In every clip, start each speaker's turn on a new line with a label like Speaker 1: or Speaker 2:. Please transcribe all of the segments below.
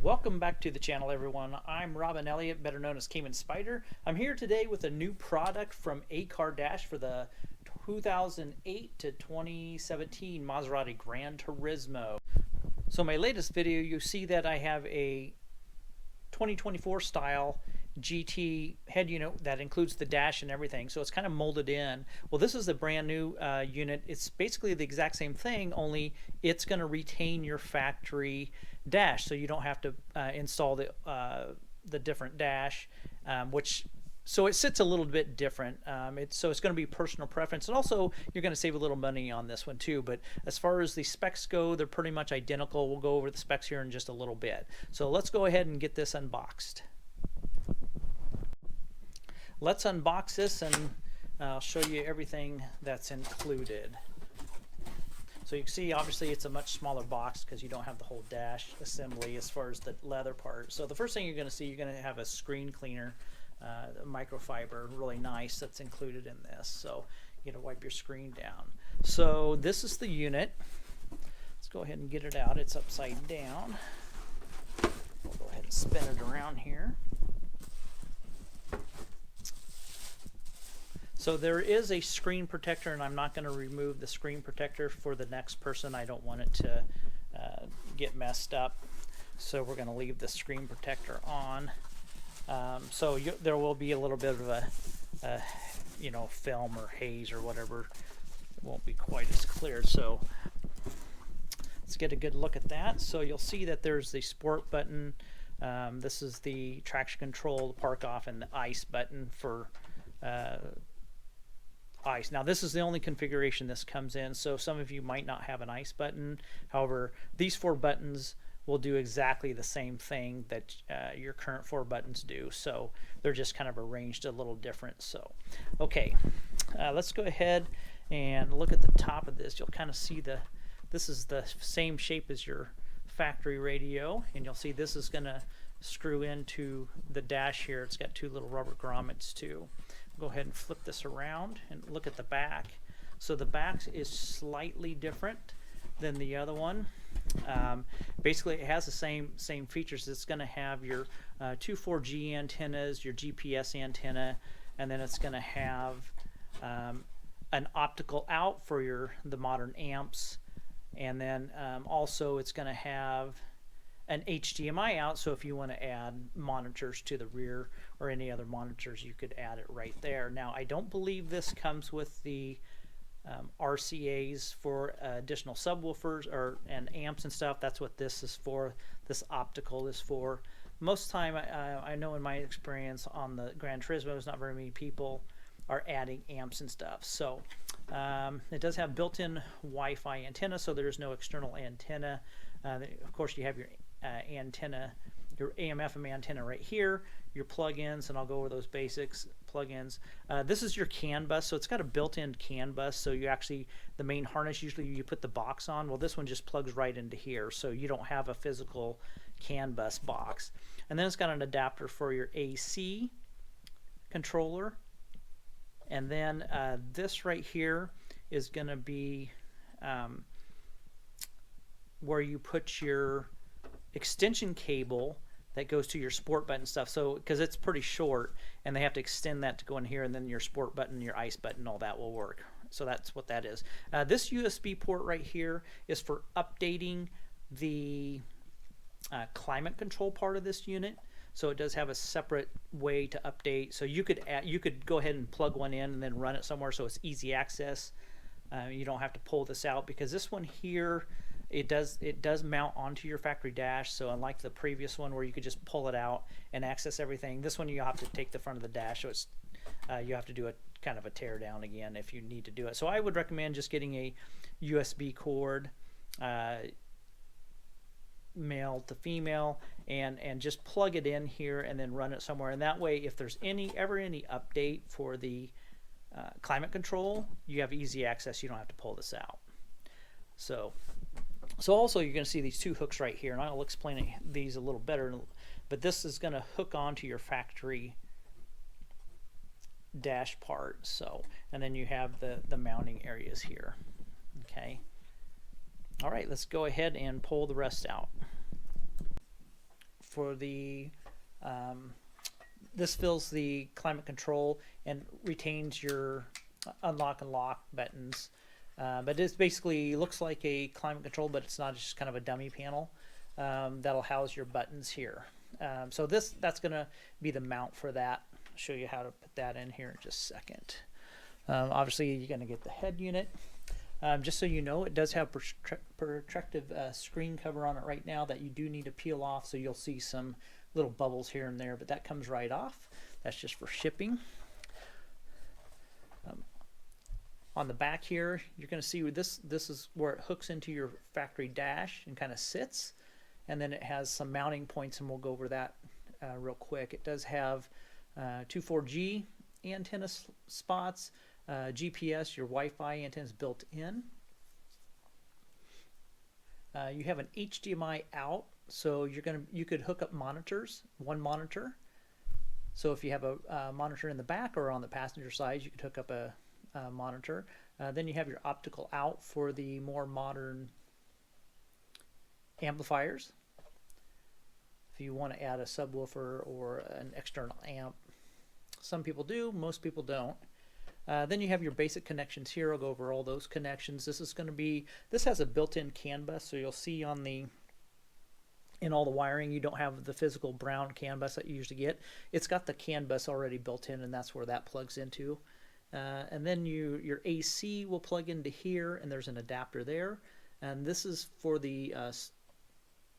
Speaker 1: Welcome back to the channel, everyone. I'm Robin Elliott, better known as Cayman Spider. I'm here today with a new product from AcarDash for the 2008 to 2017 Maserati Granturismo. So my latest video, you see that I have a 2024 style GT head unit that includes the dash and everything, so it's kind of molded in. Well, this is a brand new unit. It's basically the exact same thing, only it's going to retain your factory dash, so you don't have to install the different dash, so it sits a little bit different. So it's going to be personal preference, and also you're going to save a little money on this one too. But as far as the specs go, they're pretty much identical. We'll go over the specs here in just a little bit. So let's go ahead and get this unboxed. Let's unbox this and I'll show you everything that's included. So you can see obviously it's a much smaller box because you don't have the whole dash assembly as far as the leather part. So the first thing you're going to see, you're going to have a screen cleaner, microfiber, really nice, that's included in this. So you got to wipe your screen down. So this is the unit. Let's go ahead and get it out. It's upside down. We'll go ahead and spin it around here. So there is a screen protector, and I'm not going to remove the screen protector for the next person. I don't want it to get messed up. So we're going to leave the screen protector on. So there will be a little bit of a film or haze or whatever. It won't be quite as clear. So let's get a good look at that. So you'll see that there's the sport button. This is the traction control, the park off, and the ice button for ice. Now this is the only configuration this comes in, so some of you might not have an ice button. However, these four buttons will do exactly the same thing that your current four buttons do, so they're just kind of arranged a little different. So okay, let's go ahead and look at the top of this. You'll kind of see this is the same shape as your factory radio, and you'll see this is going to screw into the dash here. It's got two little rubber grommets too. Go ahead and flip this around and look at the back. So the back is slightly different than the other one. Basically it has the same features. It's going to have your two 4G antennas, your GPS antenna, and then it's going to have an optical out for the modern amps, and then also it's going to have an HDMI out, so if you want to add monitors to the rear or any other monitors, you could add it right there. Now I don't believe this comes with the RCAs for additional subwoofers and amps and stuff. That's what this is for. This optical is for. Most time I know in my experience on the Granturismo, not very many people are adding amps and stuff. So it does have built-in Wi-Fi antenna, so there's no external antenna. Of course you have your antenna, your AM/FM antenna right here, your plug-ins, and I'll go over those basics plug-ins. This is your CAN bus, so it's got a built-in CAN bus, so you actually, the main harness, usually you put the box on. Well, this one just plugs right into here, so you don't have a physical CAN bus box. And then it's got an adapter for your AC controller, and then this right here is going to be where you put your extension cable that goes to your sport button stuff. So because it's pretty short and they have to extend that to go in here, and then your sport button, your ice button, all that will work. So that's what that is. This USB port right here is for updating the climate control part of this unit. So it does have a separate way to update. So you could go ahead and plug one in and then run it somewhere, so it's easy access. You don't have to pull this out, because this one here, it does mount onto your factory dash. So unlike the previous one where you could just pull it out and access everything, this one you have to take the front of the dash, so it's you have to do a kind of a tear down again if you need to do it. So I would recommend just getting a USB cord, male to female, and just plug it in here and then run it somewhere. And that way, if there's ever any update for the climate control, you have easy access. You don't have to pull this out. So also you're going to see these two hooks right here, and I'll explain these a little better, but this is going to hook onto your factory dash part. So, and then you have the mounting areas here. Okay. All right, let's go ahead and pull the rest out. for the this fills the climate control and retains your unlock and lock buttons. But it basically looks like a climate control, but it's not. It's just kind of a dummy panel that'll house your buttons here. So that's going to be the mount for that. I'll show you how to put that in here in just a second. Obviously, you're going to get the head unit. Just so you know, it does have protective screen cover on it right now that you do need to peel off, so you'll see some little bubbles here and there, but that comes right off. That's just for shipping. On the back here, you're going to see this is where it hooks into your factory dash and kind of sits, and then it has some mounting points, and we'll go over that real quick. It does have two 4G antenna spots, GPS, your Wi-Fi antennas built in. You have an HDMI out, so you could hook up monitors, one monitor. So if you have a monitor in the back or on the passenger side, you could hook up a monitor. Then you have your optical out for the more modern amplifiers. If you want to add a subwoofer or an external amp, some people do, most people don't. Then you have your basic connections here. I'll go over all those connections. This has a built-in CAN bus, so you'll see in all the wiring, you don't have the physical brown CAN bus that you usually get. It's got the CAN bus already built in, and that's where that plugs into. And then your AC will plug into here, and there's an adapter there. And this is for the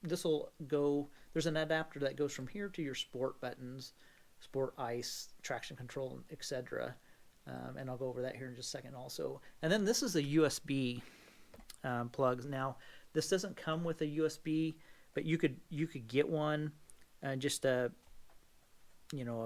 Speaker 1: there's an adapter that goes from here to your sport buttons, sport, ice, traction control, etc. And I'll go over that here in just a second also. And then this is a USB plug. Now this doesn't come with a USB, but you could get one, just a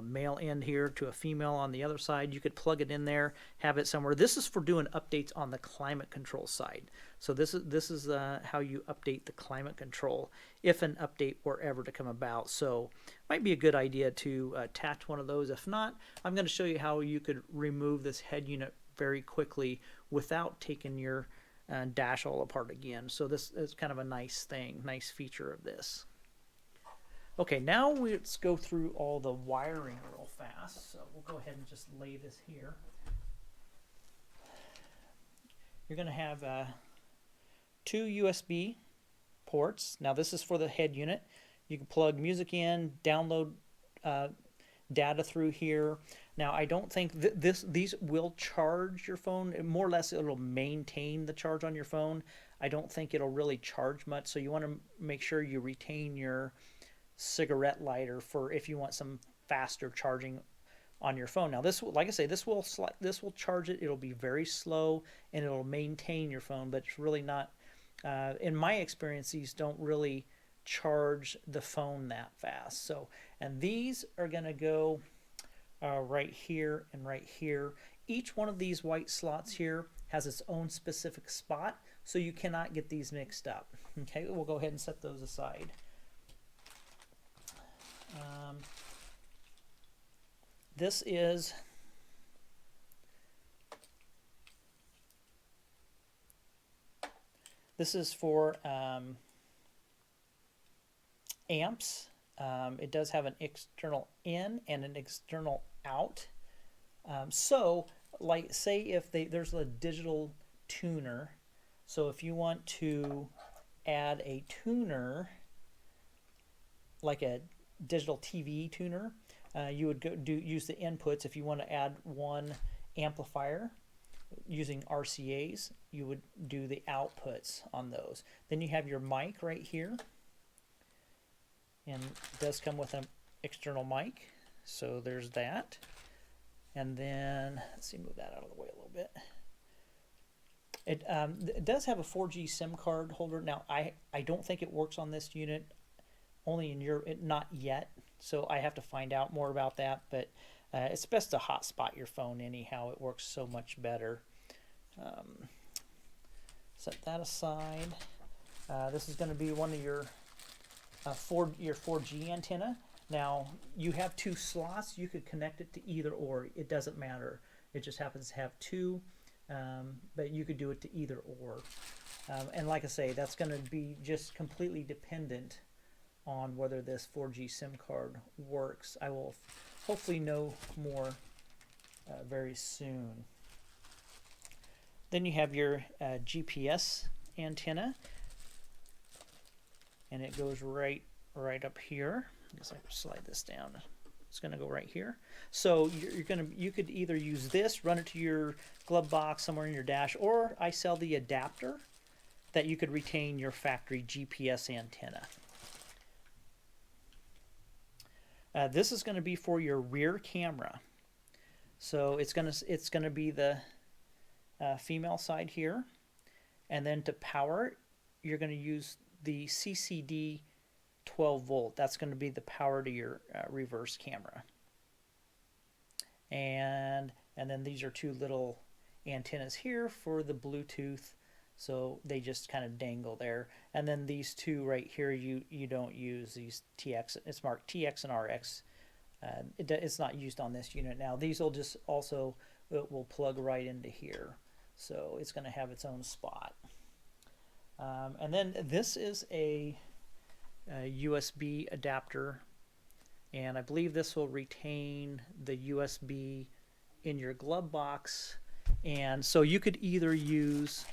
Speaker 1: male end here to a female on the other side. You could plug it in there, have it somewhere. This is for doing updates on the climate control side. So this is how you update the climate control if an update were ever to come about. So might be a good idea to attach one of those. If not, I'm going to show you how you could remove this head unit very quickly without taking your dash all apart again. So this is kind of a nice feature of this. Okay, now let's go through all the wiring real fast. So we'll go ahead and just lay this here. You're going to have two USB ports. Now this is for the head unit. You can plug music in, download data through here. Now I don't think these will charge your phone. More or less it'll maintain the charge on your phone. I don't think it'll really charge much, so you want to make sure you retain your cigarette lighter for if you want some faster charging on your phone. Now this, like I say, this will charge it. It'll be very slow and it'll maintain your phone, but it's really not. In my experience, these don't really charge the phone that fast. So, and these are going to go right here and right here. Each one of these white slots here has its own specific spot, so you cannot get these mixed up. Okay, we'll go ahead and set those aside. This is for amps. It does have an external in and an external out. So, like, say if there's a digital tuner. So if you want to add a tuner, like a digital TV tuner, you would use the inputs. If you want to add one amplifier using RCAs, you would do the outputs on those. Then you have your mic right here, and it does come with an external mic, so there's that. And then let's see, move that out of the way a little bit. It does have a 4G SIM card holder. Now I don't think it works on this unit, only in Europe, not yet, so I have to find out more about that, but it's best to hotspot your phone anyhow. It works so much better. Set that aside. This is going to be one of your 4G antenna. Now you have two slots. You could connect it to either or. It doesn't matter. It just happens to have two, but you could do it to either or. And like I say, that's going to be just completely dependent on whether this 4G SIM card works. I will hopefully know more very soon. Then you have your GPS antenna, and it goes right up here. I guess I can slide this down. It's going to go right here. So you could either use this, run it to your glove box somewhere in your dash, or I sell the adapter that you could retain your factory GPS antenna. This is going to be for your rear camera. So it's going to be the female side here, and then to power it, you're going to use the CCD 12 volt. That's going to be the power to your reverse camera. And then these are two little antennas here for the Bluetooth, so they just kind of dangle there. And then these two right here, you don't use these TX. It's marked TX and RX. It's not used on this unit now. These will just also, it will plug right into here, so it's going to have its own spot. And then this is a USB adapter, and I believe this will retain the USB in your glove box. And so you could either use,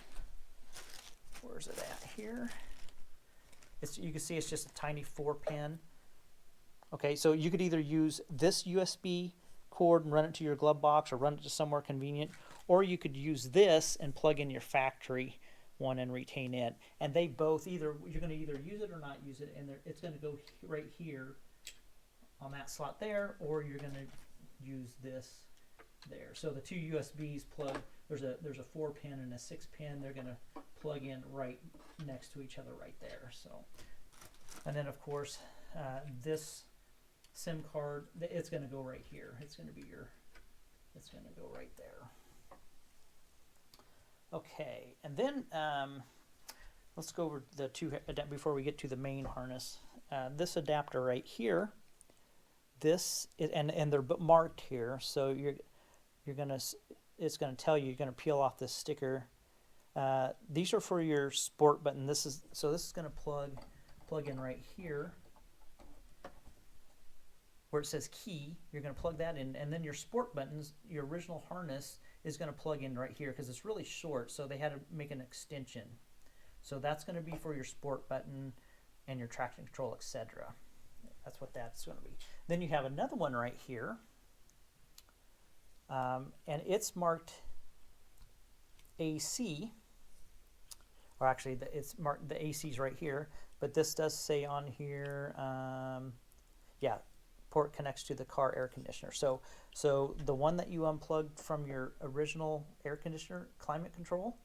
Speaker 1: where's it at here? You can see it's just a tiny 4-pin. Okay, so you could either use this USB cord and run it to your glove box, or run it to somewhere convenient, or you could use this and plug in your factory one and retain it. And they both, you're going to either use it or not use it, and it's going to go right here on that slot there, or you're going to use this there. So the two USBs plug, there's a 4-pin and a 6-pin. They're going to plug in right next to each other right there. So, and then of course this SIM card, it's going to go right here. It's going to go right there. Okay, and then let's go over the two before we get to the main harness. This adapter right here, and they're marked here, so it's gonna tell you, you're gonna peel off this sticker. These are for your sport button. This is gonna plug in right here where it says key. You're going to plug that in, and then your sport buttons, your original harness, is going to plug in right here because it's really short, so they had to make an extension. So that's going to be for your sport button and your traction control, etc. That's what that's going to be. Then you have another one right here, and it's marked AC, or actually it's marked, the AC's right here, but this does say on here, yeah, port connects to the car air conditioner. So the one that you unplugged from your original air conditioner climate control,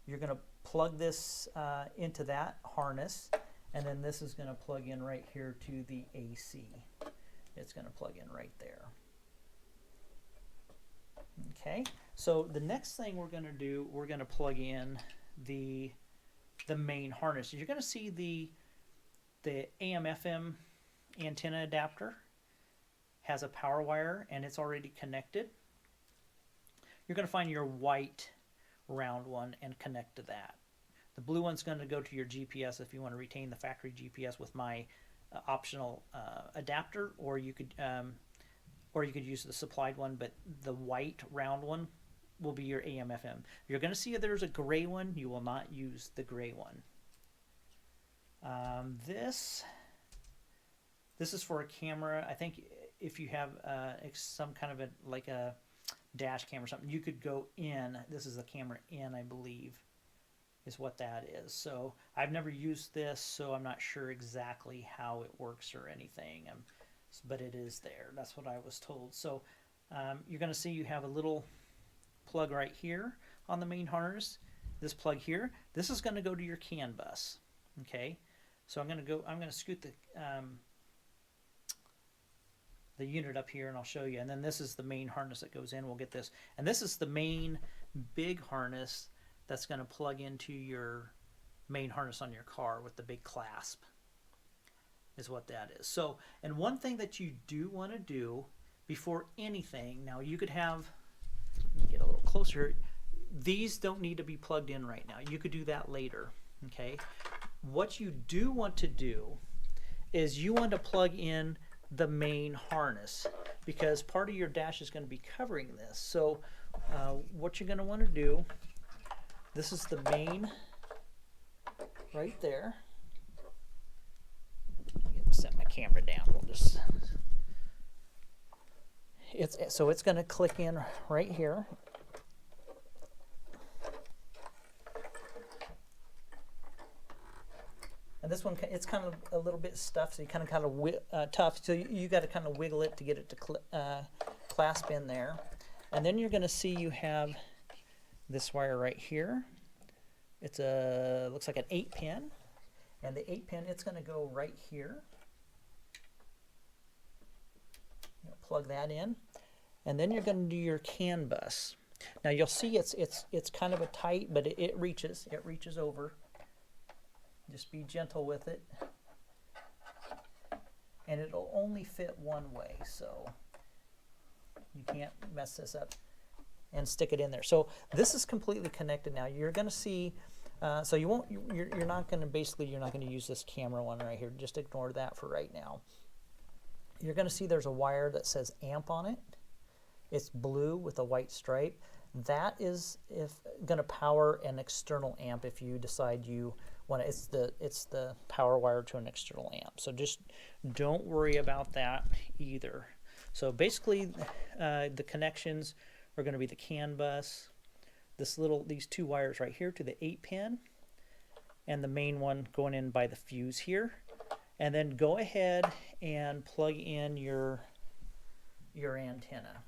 Speaker 1: you're going to plug this into that harness, and then this is going to plug in right here to the AC. It's going to plug in right there. Okay, so the next thing we're going to do, we're going to plug in the main harness. You're going to see the AM/FM antenna adapter has a power wire, and it's already connected. You're going to find your white round one and connect to that. The blue one's going to go to your GPS if you want to retain the factory GPS with my optional adapter, or you could use the supplied one, but the white round one will be your AM/FM. You're going to see there's a gray one. You will not use the gray one. This is for a camera. I think if you have some kind of like a dash cam or something, you could go in. This is the camera in, I believe, is what that is. So I've never used this, so I'm not sure exactly how it works or anything, but it is there. That's what I was told. So you're going to see you have a little plug right here on the main harness. This plug here, this is going to go to your CAN bus. Okay, so I'm going to scoot the unit up here, and I'll show you. And then this is the main harness that goes in. We'll get this, and this is the main big harness that's going to plug into your main harness on your car with the big clasp, is what that is. So, and one thing that you do want to do before anything, now you could have, let me get a little closer, these don't need to be plugged in right now. You could do that later. Okay, what you do want to do is you want to plug in the main harness, because part of your dash is going to be covering this. So what you're going to want to do, this is the main right there. Set my camera down. We'll just, so it's going to click in right here. And this one, it's kind of a little bit stuffed, so you kind of tough. So you got to kind of wiggle it to get it to clasp in there. And then you're going to see you have this wire right here. It's looks like an 8-pin, and the 8-pin, it's going to go right here. Plug that in, and then you're going to do your CAN bus. Now you'll see it's kind of a tight, but it reaches over. Just be gentle with it, and it'll only fit one way, so you can't mess this up and stick it in there. So this is completely connected now. You're going to see, so you're not going to use this camera one right here. Just ignore that for right now. You're going to see there's a wire that says amp on it. It's blue with a white stripe. That is going to power an external amp if you decide you want to. It's the power wire to an external amp. So just don't worry about that either. So basically, the connections are going to be the CAN bus, these two wires right here to the 8-pin, and the main one going in by the fuse here. And then go ahead and plug in your antenna.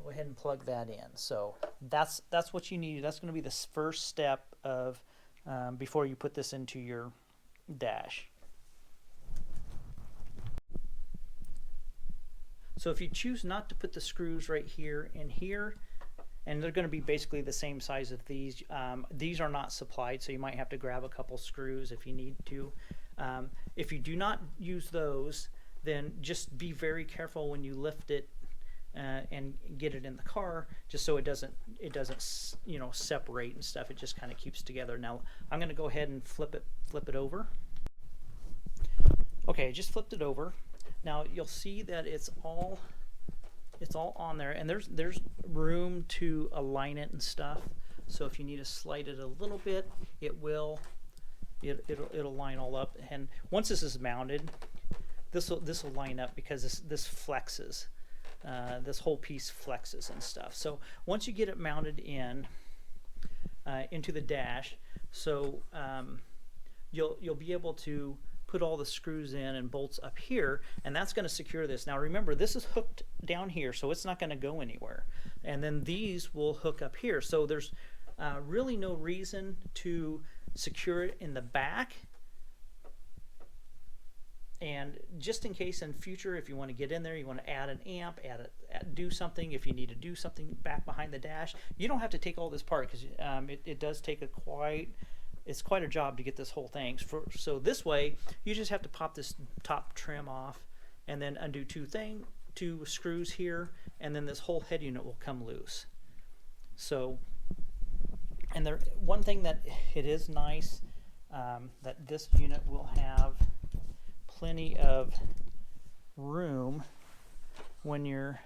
Speaker 1: Go ahead and plug that in. So that's what you need. That's going to be the first step of before you put this into your dash. So if you choose not to put the screws right here and here, and they're going to be basically the same size as these. These are not supplied, so you might have to grab a couple screws if you need to. If you do not use those, then just be very careful when you lift it and get it in the car, just so it doesn't separate and stuff. It just kind of keeps together. Now I'm going to go ahead and flip it over. Okay, I just flipped it over. Now you'll see that it's all on there, and there's room to align it and stuff. So if you need to slide it a little bit, it'll line all up. And once this is mounted, this will line up, because this flexes. This whole piece flexes and stuff. So once you get it mounted into the dash, so you'll be able to put all the screws in and bolts up here, and that's going to secure this. Now remember, this is hooked down here, so it's not going to go anywhere. And then these will hook up here. So there's really no reason to secure it in the back. And just in case in future, if you want to get in there, you want to add an amp, do something, if you need to do something back behind the dash, you don't have to take all this apart, because it does take it's quite a job to get this whole thing. So this way, you just have to pop this top trim off, and then undo two screws here, and then this whole head unit will come loose. So, and one thing that it is nice, that this unit will have plenty of room when you're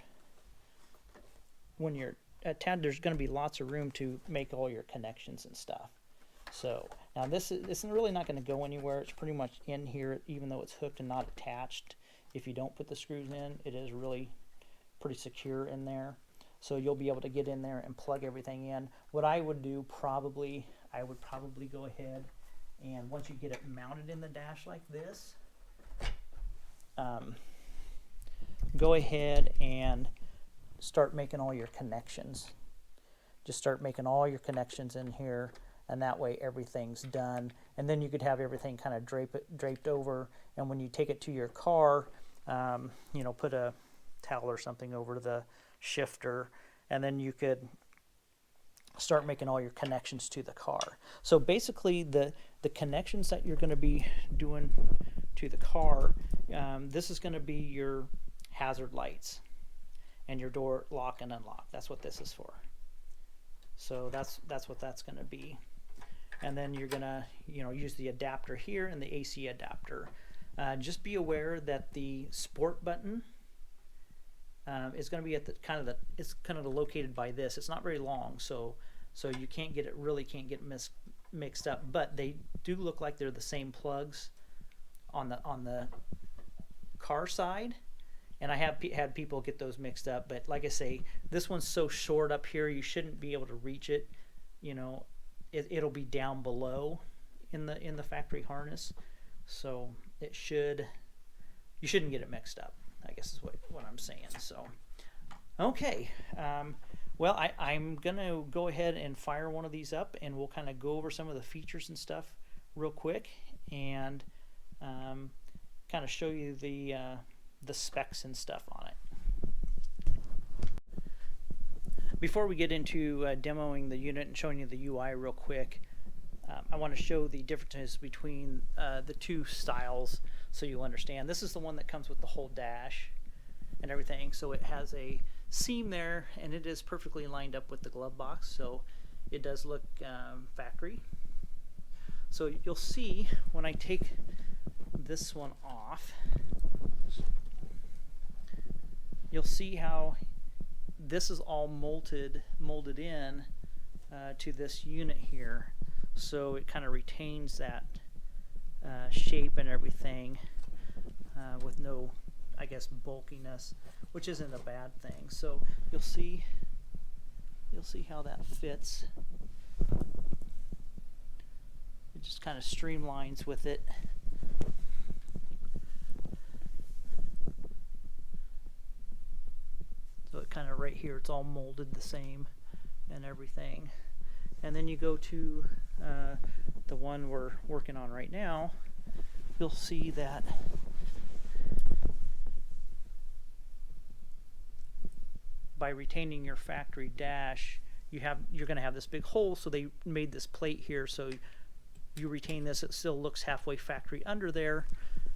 Speaker 1: attached. There's going to be lots of room to make all your connections and stuff. So now this is really not going to go anywhere. It's pretty much in here, even though it's hooked and not attached. If you don't put the screws in, it is really pretty secure in there. So you'll be able to get in there and plug everything in. What I would do I would probably go ahead, and once you get it mounted in the dash like this, go ahead and start making all your connections. Just start making all your connections in here, and that way everything's done. And then you could have everything kind of draped over, and when you take it to your car, put a towel or something over the shifter, and then you could start making all your connections to the car. So basically the connections that you're going to be doing to the car, this is going to be your hazard lights and your door lock and unlock. That's what this is for. So that's what that's going to be. and then you're gonna use the adapter here and the AC adapter. Just be aware that the sport button is going to be at the it's kind of located by this. It's not very long, so you can't get it mixed up. But they do look like they're the same plugs on the car side, and I have had people get those mixed up. But like I say, this one's so short up here, you shouldn't be able to reach it. It'll be down below in the factory harness, so you shouldn't get it mixed up, I guess is what I'm saying. So okay, well, I'm gonna go ahead and fire one of these up, and we'll kind of go over some of the features and stuff real quick, and kind of show you the specs and stuff on it. Before we get into demoing the unit and showing you the UI real quick, I want to show the differences between the two styles so you'll understand. This is the one that comes with the whole dash and everything, so it has a seam there, and it is perfectly lined up with the glove box, so it does look factory. So you'll see when I take this one off, you'll see how this is all molded in to this unit here, so it kind of retains that shape and everything with no, I guess, bulkiness, which isn't a bad thing. So you'll see how that fits. It just kind of streamlines with it. So it kind of right here, it's all molded the same and everything. And then you go to the one we're working on right now, you'll see that by retaining your factory dash, you're going to have this big hole, so they made this plate here, so you retain this. It still looks halfway factory under there,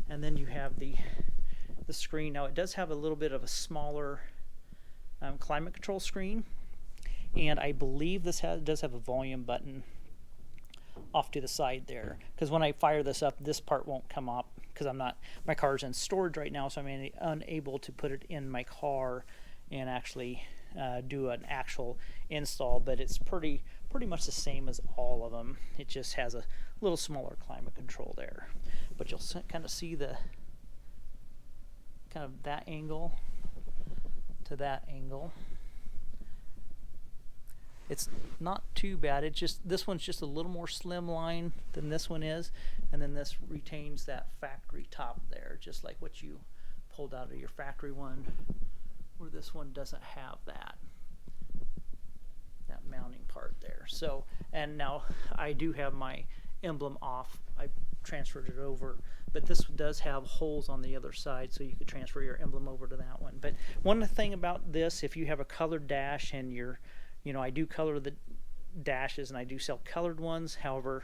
Speaker 1: and then you have the screen. Now it does have a little bit of a smaller climate control screen, and I believe this does have a volume button off to the side there, because when I fire this up, this part won't come up because my car's in storage right now, so I'm unable to put it in my car and actually do an actual install. But it's pretty much the same as all of them. It just has a little smaller climate control there, but you'll kind of see the kind of that angle to that angle. It's not too bad. It's just this one's just a little more slimline than this one is, and then this retains that factory top there, just like what you pulled out of your factory one, where this one doesn't have that mounting part there. So, and now I do have my emblem off. I transferred it over, but this does have holes on the other side, so you could transfer your emblem over to that one. But one thing about this, if you have a colored dash and I do color the dashes, and I do sell colored ones. However,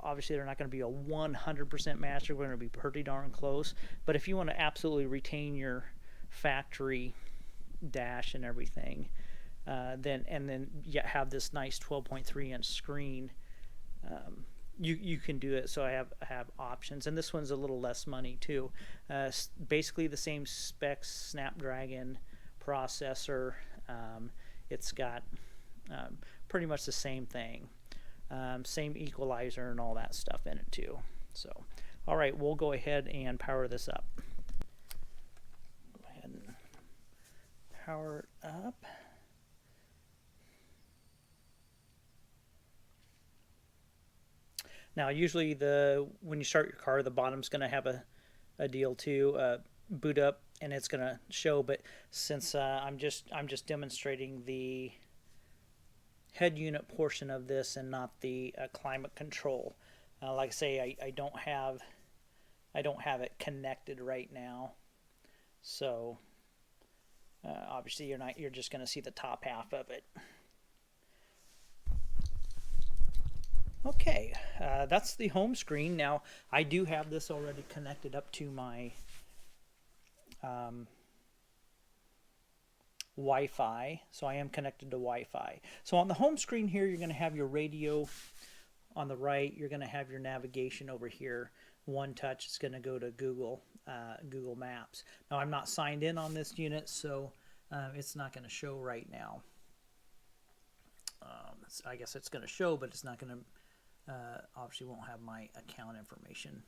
Speaker 1: obviously they're not going to be a 100% match. They're going to be pretty darn close. But if you want to absolutely retain your factory dash and everything, then you have this nice 12.3-inch screen. You can do it. So I have options, and this one's a little less money too. Basically the same specs, Snapdragon processor. It's got pretty much the same thing, same equalizer and all that stuff in it too. So, all right, we'll go ahead and power this up. Go ahead and power it up. Now, usually when you start your car, the bottom's going to have a deal too. Boot up and it's going to show, but since I'm just demonstrating the head unit portion of this and not the climate control, like I say, I don't have it connected right now, so obviously you're just going to see the top half of it. Okay, that's the home screen. Now I do have this already connected up to my Wi-Fi, so I am connected to Wi-Fi. So on the home screen here, you're going to have your radio on the right, you're going to have your navigation over here. One touch, it's going to go to Google Maps. Now, I'm not signed in on this unit, so it's not going to show right now. I guess it's going to show, but it's not going to, obviously won't have my account information.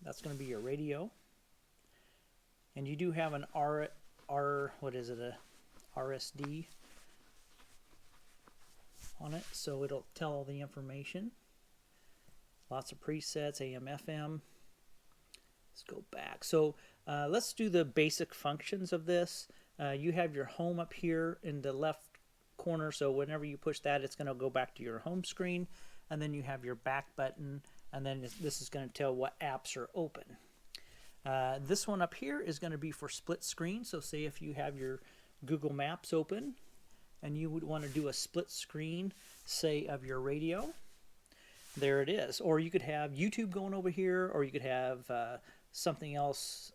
Speaker 1: That's going to be your radio. And you do have an what is it, a RSD on it, so it'll tell all the information. Lots of presets, AM, FM. Let's go back. So let's do the basic functions of this. You have your home up here in the left corner, so whenever you push that, it's going to go back to your home screen, and then you have your back button, and then this is going to tell what apps are open. This one up here is going to be for split screen. So say if you have your Google Maps open and you would want to do a split screen, say, of your radio, there it is. Or you could have YouTube going over here, or you could have something else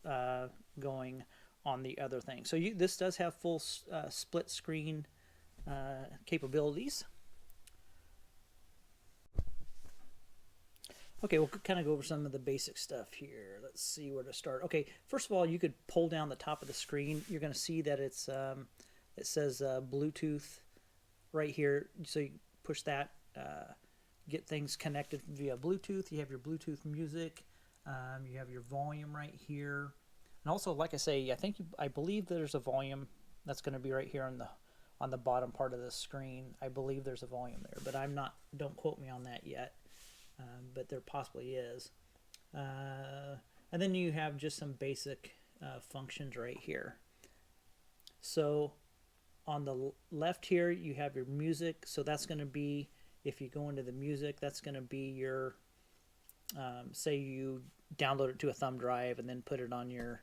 Speaker 1: going on the other thing. So this does have full split screen capabilities. Okay, we'll kind of go over some of the basic stuff here. Let's see where to start. Okay, first of all, you could pull down the top of the screen. You're going to see that it's it says Bluetooth right here. So you push that, get things connected via Bluetooth. You have your Bluetooth music. You have your volume right here. And also, like I say, I believe there's a volume that's going to be right here on the bottom part of the screen. I believe there's a volume there, but don't quote me on that yet. But there possibly is. And then you have just some basic functions right here. So on the left here, you have your music. So that's going to be, if you go into the music, that's going to be your, say you download it to a thumb drive and then put it on your,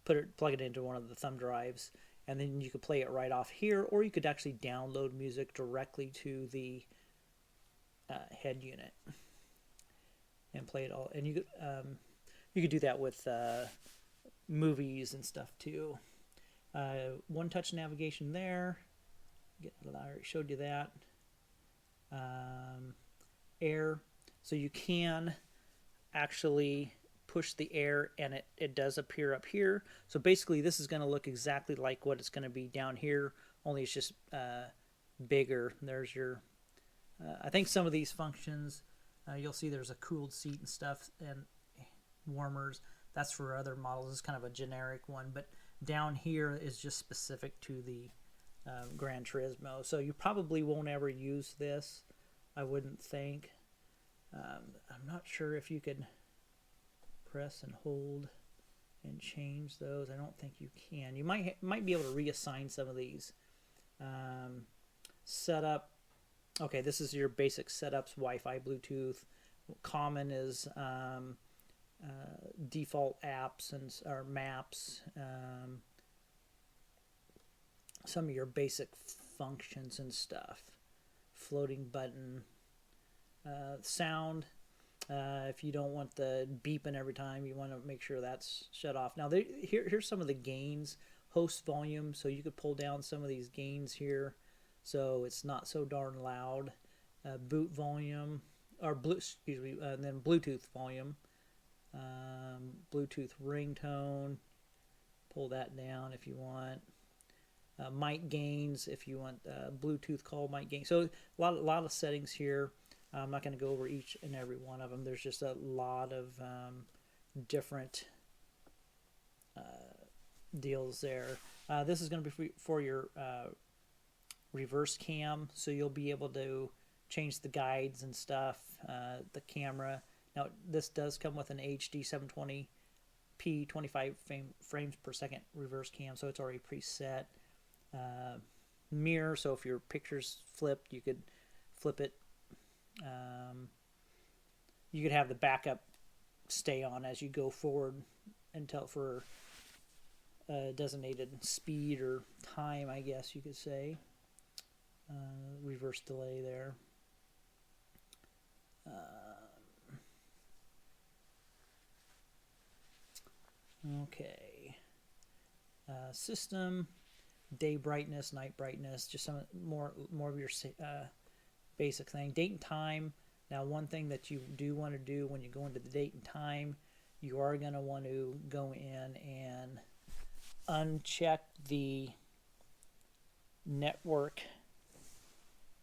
Speaker 1: plug it into one of the thumb drives, and then you could play it right off here, or you could actually download music directly to the head unit and play it all. And you could do that with movies and stuff too. One touch navigation there. I already showed you that. Air, so you can actually push the air and it does appear up here. So basically this is going to look exactly like what it's going to be down here, only it's just bigger. There's your I think some of these functions, you'll see there's a cooled seat and stuff and warmers. That's for other models. It's kind of a generic one, but down here is just specific to the Granturismo. So you probably won't ever use this, I wouldn't think. I'm not sure if you could press and hold and change those. I don't think you can. You might be able to reassign some of these. Setup. Okay, this is your basic setups, Wi-Fi, Bluetooth. Common is default apps or maps. Some of your basic functions and stuff. Floating button. Sound. If you don't want the beeping every time, you want to make sure that's shut off. Now, here's some of the gains. Host volume, so you could pull down some of these gains here, so it's not so darn loud. Boot volume, or and then Bluetooth volume. Bluetooth ringtone, pull that down if you want. Mic gains, if you want Bluetooth call mic gain. So a lot of settings here. I'm not going to go over each and every one of them. There's just a lot of different deals there. This is going to be for your reverse cam, so you'll be able to change the guides and stuff, the camera. Now, this does come with an HD 720p 25 frames per second reverse cam, so it's already preset. Mirror, so if your picture's flipped, you could flip it. You could have the backup stay on as you go forward until for designated speed or time, I guess you could say. Reverse delay there. Okay. System, day brightness, night brightness, just some more of your basic thing. Date and time. Now, one thing that you do want to do when you go into the date and time, you are going to want to go in and uncheck the network,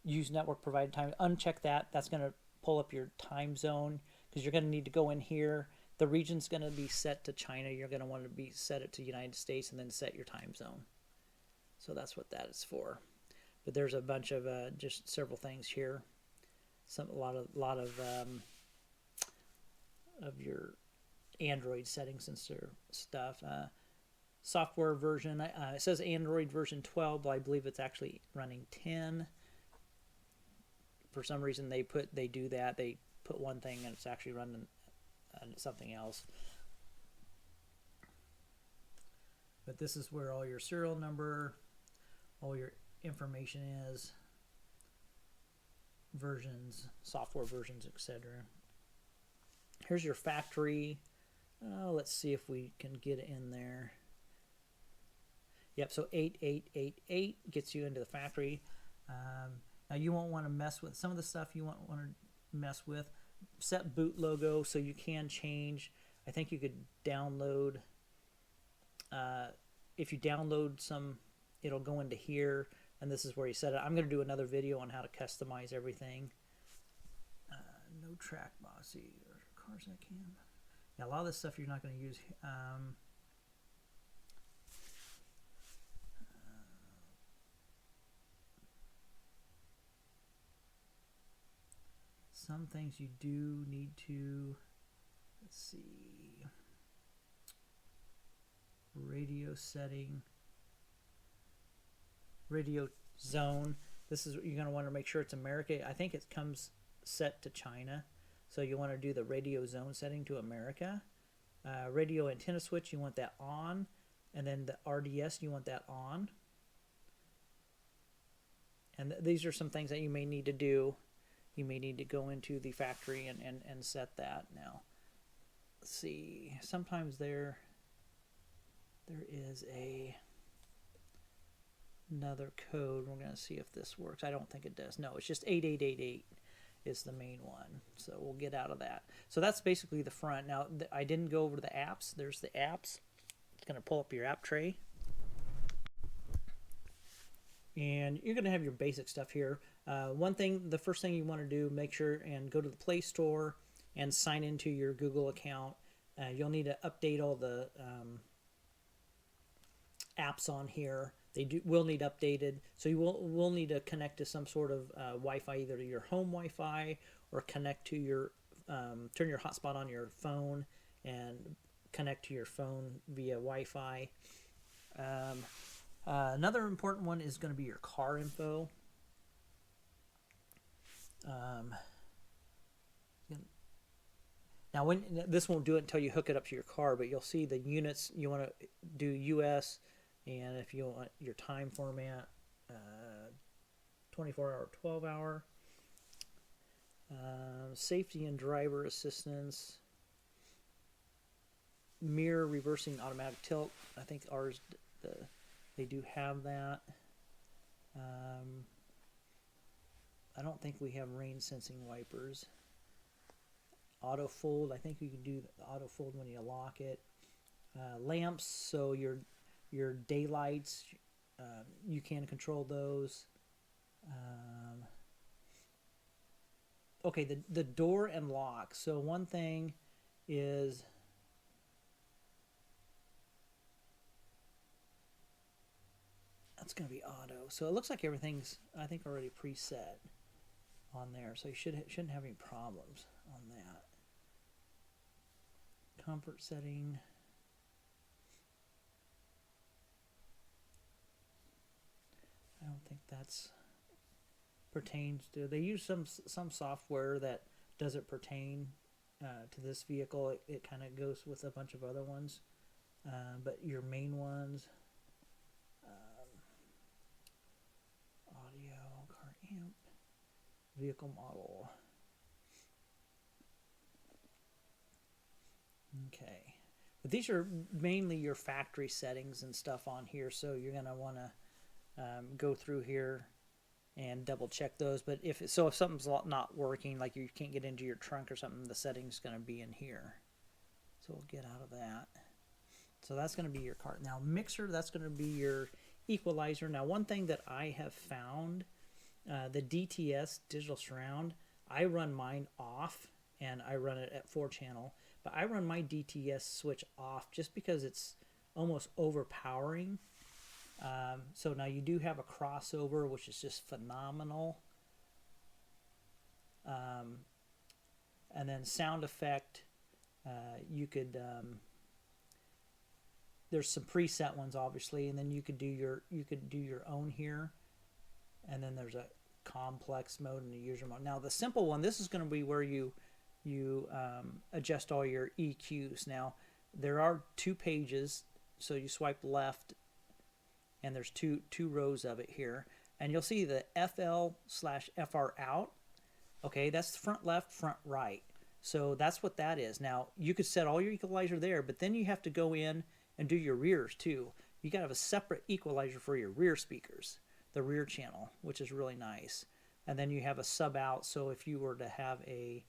Speaker 1: use network provided time. Uncheck that. That's going to pull up your time zone, because you're going to need to go in here. The region's going to be set to China. You're going to want to be set it to United States and then set your time zone. So that's what that is for. But there's a bunch of just several things here. A lot of your Android settings and stuff. Software version. It says Android version 12, but I believe it's actually running 10. For some reason, they do that. They put one thing and it's actually running something else. But this is where all your serial number, all your information is, versions, software versions, etc. Here's your factory. Let's see if we can get it in there. Yep, so 8888 gets you into the factory. Now you won't want to mess with some of the stuff you won't want to mess with. Set boot logo, so you can change. I think you could download. If you download some, it'll go into here, and this is where you set it. I'm going to do another video on how to customize everything. No track bossy, or cars I can. Yeah, a lot of this stuff you're not going to use. Some things you do need to, let's see, radio setting, radio zone. This is, you're going to want to make sure it's America. I think it comes set to China, so you want to do the radio zone setting to America. Radio antenna switch, you want that on, and then the RDS, you want that on. And these are some things that you may need to do. You may need to go into the factory and set that. Now, let's see. Sometimes there is another code. We're going to see if this works. I don't think it does. No, it's just 8888 is the main one. So we'll get out of that. So that's basically the front. Now, I didn't go over the apps. There's the apps. It's going to pull up your app tray. And you're going to have your basic stuff here. The first thing you want to do, make sure and go to the Play Store and sign into your Google account. You'll need to update all the apps on here. Will need updated. So you will need to connect to some sort of Wi-Fi, either to your home Wi-Fi or connect to your, turn your hotspot on your phone and connect to your phone via Wi-Fi. Another important one is going to be your car info. Now, this won't do it until you hook it up to your car, but you'll see the units. You want to do US, and if you want your time format, 24-hour, 12-hour. Safety and driver assistance. Mirror reversing automatic tilt. I think ours, they do have that. I don't think we have rain sensing wipers. Auto fold, I think you can do the auto fold when you lock it. Lamps, so your daylights, you can control those. Okay, the door and lock. So one thing is, that's going to be auto. So it looks like everything's, I think, already preset on there. So you shouldn't have any problems on that. Comfort setting. I don't think that's pertains to. They use some software that doesn't pertain to this vehicle. It kind of goes with a bunch of other ones, but your main ones. Audio, car amp, vehicle model. Okay, but these are mainly your factory settings and stuff on here, so you're going to want to go through here and double check those. But if something's not working, like you can't get into your trunk or something, the setting's going to be in here. So we'll get out of that. So that's going to be your cart. Now mixer, that's going to be your equalizer. Now one thing that I have found, the DTS, digital surround, I run mine off and I run it at 4-channel, but I run my DTS switch off just because it's almost overpowering. So now you do have a crossover, which is just phenomenal. And then sound effect, you could there's some preset ones obviously, and then you could do your own here. And then there's a complex mode and a user mode. Now the simple one, this is going to be where you adjust all your EQs. Now there are 2 pages, so you swipe left and there's two rows of it here, and you'll see the FL/FR out. Okay, that's the front left, front right. So that's what that is. Now you could set all your equalizer there, but then you have to go in and do your rears too. You gotta have a separate equalizer for your rear speakers, the rear channel, which is really nice. And then you have a sub out, so if you were to have a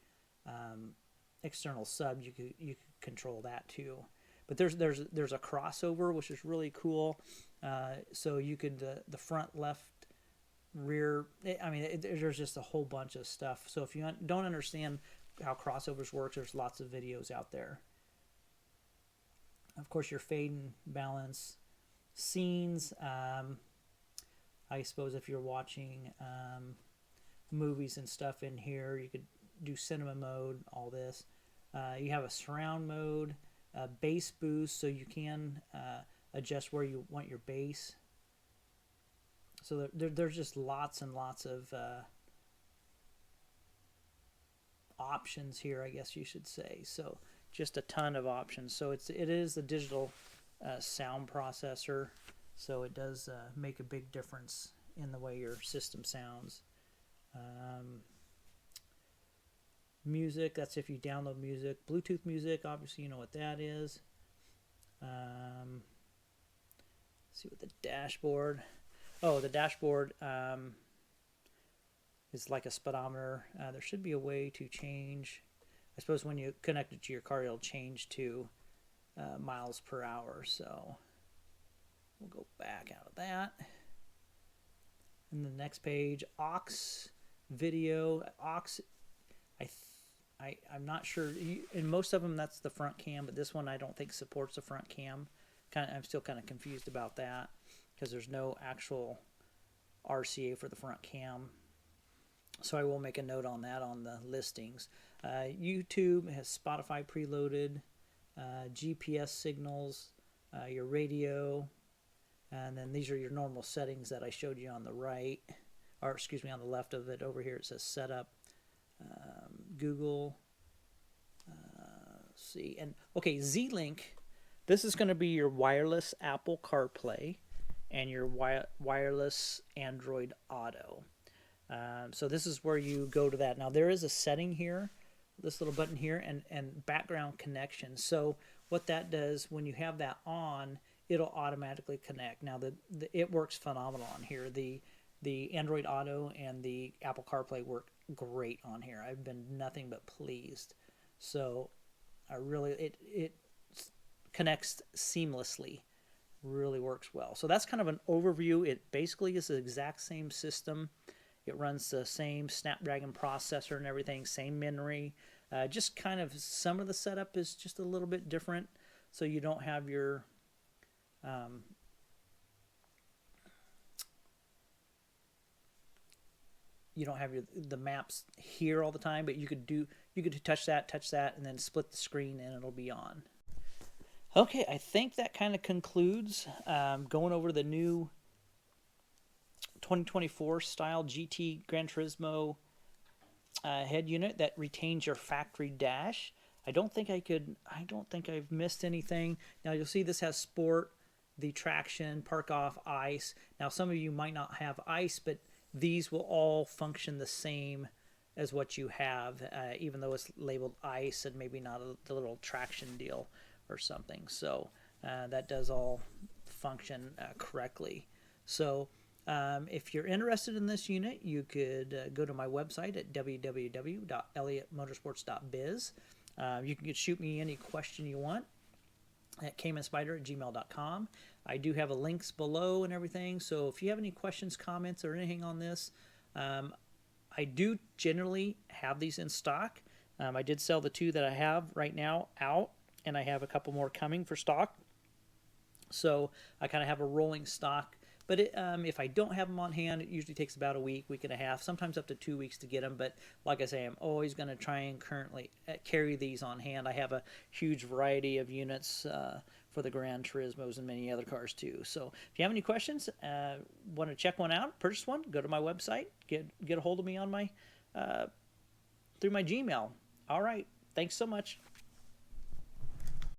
Speaker 1: external sub, you could control that too. But there's a crossover, which is really cool. So you could the front, left, rear. I mean, there's just a whole bunch of stuff. So if you don't understand how crossovers work, there's lots of videos out there. Of course, your fade and balance, scenes. I suppose if you're watching movies and stuff in here, you could do cinema mode, all this. You have a surround mode, bass boost, so you can adjust where you want your bass. So there's just lots and lots of options here, I guess you should say. So just a ton of options. So it is the digital sound processor, so it does make a big difference in the way your system sounds. Music, that's if you download music. Bluetooth music, obviously you know what that is. See what the dashboard. Oh, the dashboard is like a speedometer. There should be a way to change. I suppose when you connect it to your car, it'll change to miles per hour. So we'll go back out of that. And the next page, aux video. Aux, I'm not sure. In most of them, that's the front cam, but this one I don't think supports the front cam. I'm still kind of confused about that because there's no actual RCA for the front cam. So I will make a note on that on the listings. YouTube has Spotify preloaded, GPS signals, your radio, and then these are your normal settings that I showed you on the right, or excuse me, on the left of it. Over here it says setup, Google, let's see, and okay, Z-Link. This is going to be your wireless Apple CarPlay and your wireless Android Auto. So this is where you go to that. Now there is a setting here, this little button here, and background connection. So what that does, when you have that on, it'll automatically connect. Now it works phenomenal on here. The Android Auto and the Apple CarPlay work great on here. I've been nothing but pleased. So I really it connects seamlessly. Really works well. So that's kind of an overview. It basically is the exact same system. It runs the same Snapdragon processor and everything, same memory. Just kind of some of the setup is just a little bit different. So you don't have your the maps here all the time, but you could touch that, and then split the screen, and it'll be on. Okay, I think that kind of concludes going over the new 2024 style GT Granturismo head unit that retains your factory dash. I don't think I've missed anything. Now you'll see this has sport, the traction, park off, ice. Now some of you might not have ice, but these will all function the same as what you have, even though it's labeled ice and maybe not the little traction deal or something. So that does all function correctly. So If you're interested in this unit, you could go to my website at www.elliottmotorsports.biz. You can shoot me any question you want at caymanspider@gmail.com. I do have links below and everything, so if you have any questions, comments, or anything on this, I do generally have these in stock. I did sell the 2 that I have right now out, and I have a couple more coming for stock. So I kind of have a rolling stock. But if I don't have them on hand, it usually takes about a week, week and a half, sometimes up to 2 weeks to get them. But like I say, I'm always going to try and currently carry these on hand. I have a huge variety of units for the Granturismos and many other cars too. So if you have any questions, want to check one out, purchase one, go to my website, get a hold of me on my through my Gmail. All right, thanks so much.